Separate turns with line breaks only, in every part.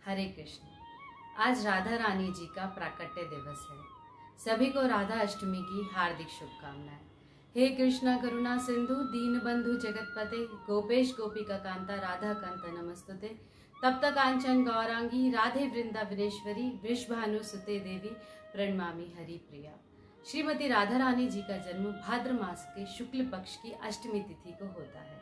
हरे कृष्ण। आज राधा रानी जी का प्राकट्य दिवस है। सभी को राधा अष्टमी की हार्दिक शुभकामनाएं। हे कृष्णा करुणा सिंधु दीन बंधु जगतपते गोपेश गोपिका कांता राधा कांता नमस्तुते तप्त कांचन गौरांगी राधे वृंदावनेश्वरी वृषभानु सुते देवी प्रणमामि हरि प्रिया। श्रीमती राधा रानी जी का जन्म भाद्र मास के शुक्ल पक्ष की अष्टमी तिथि को होता है।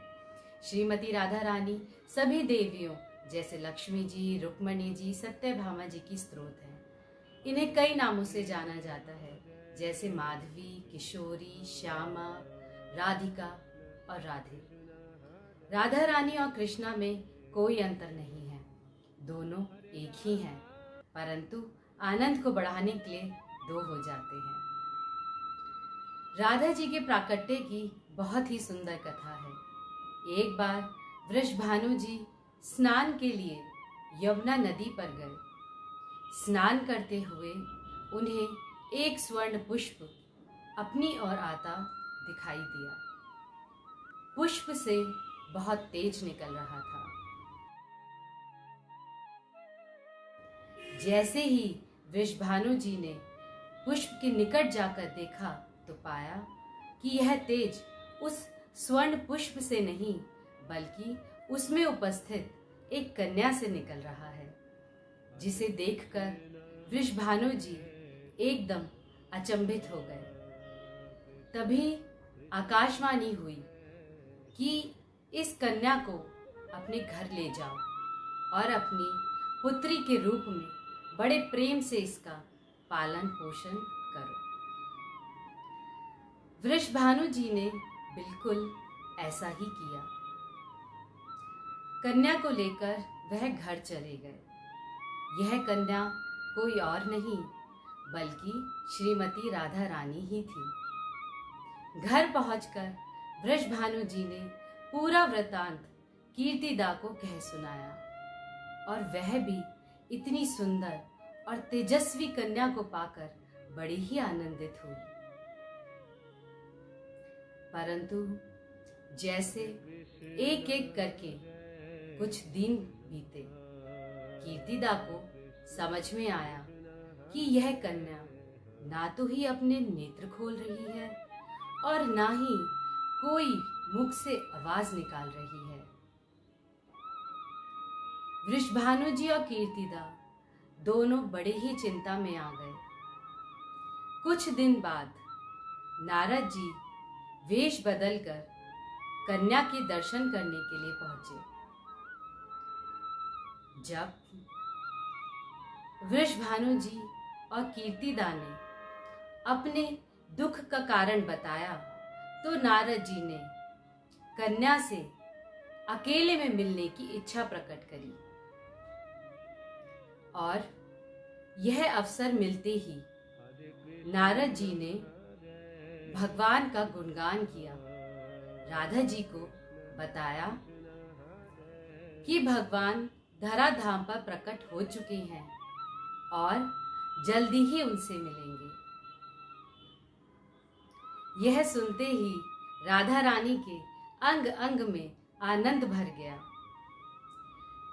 श्रीमती राधा रानी सभी देवियों जैसे लक्ष्मी जी, रुक्मणी जी, सत्यभामा जी की स्त्रोत है। इन्हें कई नामों से जाना जाता है, जैसे माधवी, किशोरी, श्यामा, राधिका और राधे। राधा रानी और कृष्णा में कोई अंतर नहीं है, दोनों एक ही हैं, परंतु आनंद को बढ़ाने के लिए दो हो जाते हैं। राधा जी के प्राकट्य की बहुत ही सुंदर कथा है। एक बार वृषभानु जी स्नान के लिए यमुना नदी पर गए। स्नान करते हुए उन्हें एक स्वर्ण पुष्प अपनी ओर आता दिखाई दिया। पुष्प से बहुत तेज निकल रहा था। जैसे ही वृषभानु जी ने पुष्प के निकट जाकर देखा तो पाया कि यह तेज उस स्वर्ण पुष्प से नहीं बल्कि उसमें उपस्थित एक कन्या से निकल रहा है, जिसे देखकर वृषभानु जी एकदम अचंभित हो गए। तभी आकाशवाणी हुई कि इस कन्या को अपने घर ले जाओ और अपनी पुत्री के रूप में बड़े प्रेम से इसका पालन पोषण करो। वृषभानु जी ने बिल्कुल ऐसा ही किया। कन्या को लेकर वह घर चले गए। यह कन्या कोई और नहीं बल्कि श्रीमती राधा रानी ही थी। घर पहुंचकर वृषभानु जी ने पूरा वृतांत कीर्तिदा को कह सुनाया और वह भी इतनी सुंदर और तेजस्वी कन्या को पाकर बड़ी ही आनंदित हुई। परंतु जैसे एक एक करके कुछ दिन बीते, कीर्तिदा को समझ में आया कि यह कन्या ना तो ही अपने नेत्र खोल रही है और ना ही कोई मुख से आवाज निकाल रही है। वृषभानु जी और कीर्तिदा दोनों बड़े ही चिंता में आ गए। कुछ दिन बाद नारद जी वेश बदलकर कन्या के दर्शन करने के लिए पहुंचे। जब वृषभानु जी और कीर्तिदा ने अपने दुख का कारण बताया तो नारद जी ने कन्या से अकेले में मिलने की इच्छा प्रकट करी और यह अवसर मिलते ही नारद जी ने भगवान का गुणगान किया। राधा जी को बताया कि भगवान धराधाम पर प्रकट हो चुके हैं और जल्दी ही उनसे मिलेंगे। यह सुनते ही राधा रानी के अंग अंग में आनंद भर गया।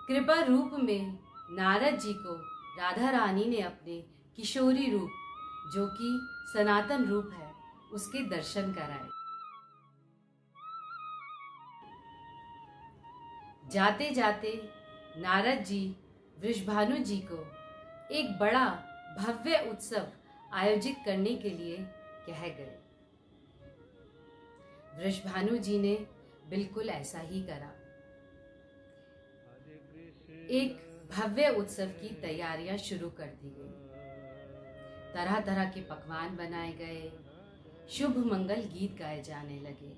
कृपा रूप में नारद जी को राधा रानी ने अपने किशोरी रूप, जो कि सनातन रूप है, उसके दर्शन कराए। जाते जाते नारद जी वृषभानु जी को एक बड़ा भव्य उत्सव आयोजित करने के लिए कह गए। वृषभानु जी ने बिल्कुल ऐसा ही करा। एक भव्य उत्सव की तैयारियां शुरू कर दी गई। तरह तरह के पकवान बनाए गए, शुभ मंगल गीत गाए जाने लगे।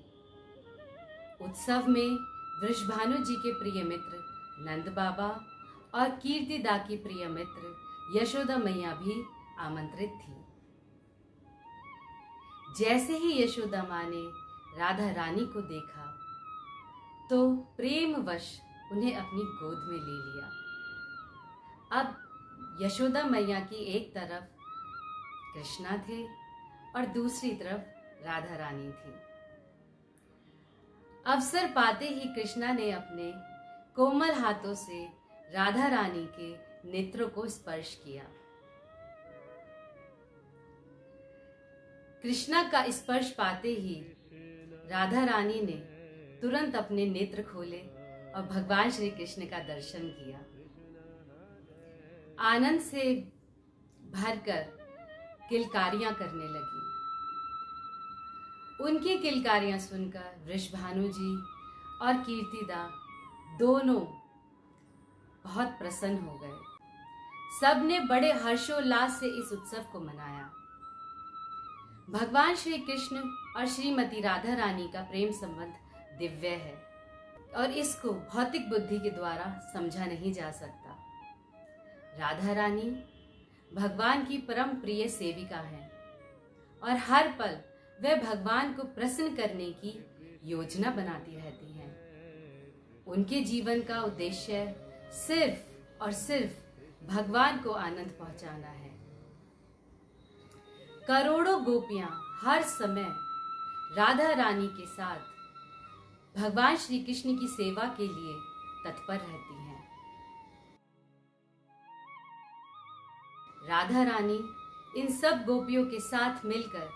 उत्सव में वृषभानु जी के प्रिय मित्र नंद बाबा और कीर्तिदा की प्रिय मित्र यशोदा मैया भी आमंत्रित थी। जैसे ही यशोदा माँ ने राधा रानी को देखा तो प्रेमवश उन्हें अपनी गोद में ले लिया। अब यशोदा मैया की एक तरफ कृष्णा थे और दूसरी तरफ राधा रानी थी। अवसर पाते ही कृष्णा ने अपने कोमल हाथों से राधा रानी के नेत्रों को स्पर्श किया। कृष्णा का स्पर्श पाते ही राधा रानी ने तुरंत अपने नेत्र खोले और भगवान श्री कृष्ण का दर्शन किया। आनंद से भरकर किलकारियां करने लगी। उनकी किलकारियां सुनकर वृषभानु जी और कीर्तिदा दोनों बहुत प्रसन्न हो गए। सबने बड़े हर्षोल्लास से इस उत्सव को मनाया। भगवान श्री कृष्ण और श्रीमती राधा रानी का प्रेम संबंध दिव्य है और इसको भौतिक बुद्धि के द्वारा समझा नहीं जा सकता। राधा रानी भगवान की परम प्रिय सेविका है और हर पल वह भगवान को प्रसन्न करने की योजना बनाती रहती हैं। उनके जीवन का उद्देश्य सिर्फ और सिर्फ भगवान को आनंद पहुंचाना है। करोड़ों गोपियां हर समय राधा रानी के साथ भगवान श्री कृष्ण की सेवा के लिए तत्पर रहती हैं। राधा रानी इन सब गोपियों के साथ मिलकर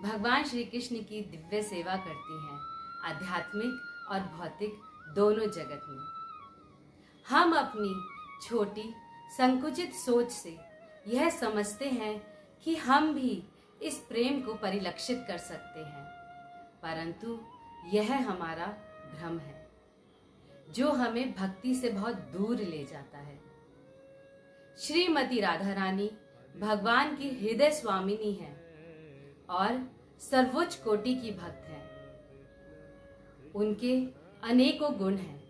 भगवान श्री कृष्ण की दिव्य सेवा करती हैं, आध्यात्मिक और भौतिक दोनों जगत में। हम अपनी छोटी संकुचित सोच से यह समझते हैं कि हम भी इस प्रेम को परिलक्षित कर सकते हैं, परंतु यह हमारा भ्रम है जो हमें भक्ति से बहुत दूर ले जाता है। श्रीमती राधा रानी भगवान की हृदय स्वामिनी है और सर्वोच्च कोटि की भक्त है। उनके अनेकों गुण हैं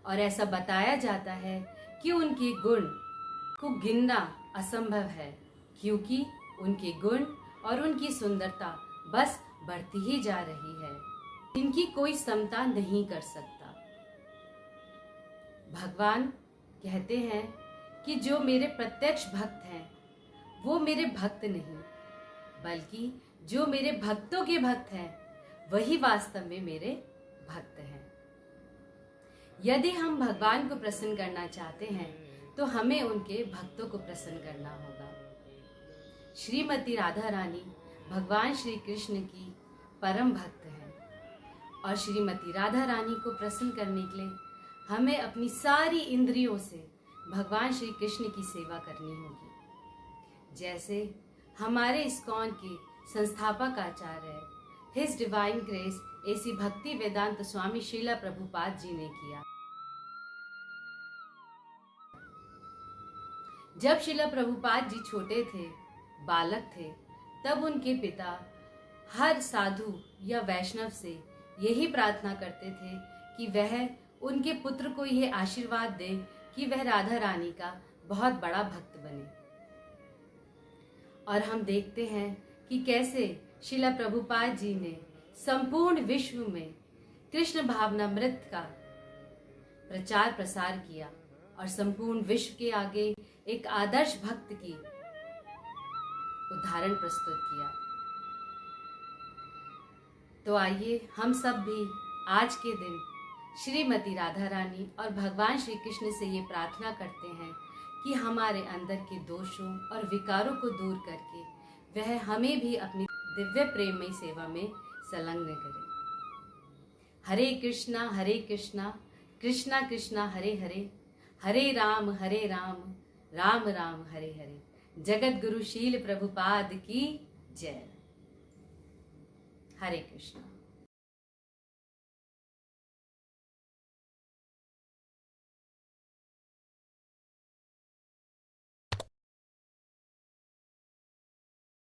और ऐसा बताया जाता है कि उनके गुण को गिनना असंभव है, क्योंकि उनके गुण और उनकी सुंदरता बस बढ़ती ही जा रही है, इनकी कोई समता नहीं कर सकता। भगवान कहते हैं कि जो मेरे प्रत्यक्ष भक्त हैं वो मेरे भक्त नहीं, बल्कि जो मेरे भक्तों के भक्त हैं वही वास्तव में मेरे भक्त हैं। यदि हम भगवान को प्रसन्न करना चाहते हैं तो हमें उनके भक्तों को प्रसन्न करना होगा। श्रीमती राधा रानी भगवान श्री कृष्ण की परम भक्त हैं और श्रीमती राधा रानी को प्रसन्न करने के लिए हमें अपनी सारी इंद्रियों से भगवान श्री कृष्ण की सेवा करनी होगी। जैसे हमारे इस्कॉन के संस्थापक आचार्य हिज डिवाइन ग्रेस एसी भक्ति वेदांत स्वामी श्रीला प्रभुपाद जी ने किया। जब श्रीला प्रभुपाद जी छोटे थे, बालक थे, तब उनके पिता हर साधु या वैष्णव से यही प्रार्थना करते थे कि वह उनके पुत्र को यह आशीर्वाद दे कि वह राधा रानी का बहुत बड़ा भक्त बने। और हम देखते हैं कि कैसे श्रीला प्रभुपाद जी ने संपूर्ण विश्व में कृष्ण भावनामृत का प्रचार प्रसार किया और संपूर्ण विश्व के आगे एक आदर्श भक्त की उदाहरण प्रस्तुत किया। तो आइए हम सब भी आज के दिन श्रीमती राधा रानी और भगवान श्री कृष्ण से ये प्रार्थना करते हैं कि हमारे अंदर के दोषों और विकारों को दूर करके वह हमें भी अपनी दिव्य प्रेममयी सेवा में संलग्न करे। हरे कृष्णा कृष्णा कृष्णा हरे हरे, हरे राम राम राम हरे हरे। जगत गुरु शील प्रभुपाद की जय। हरे कृष्णा।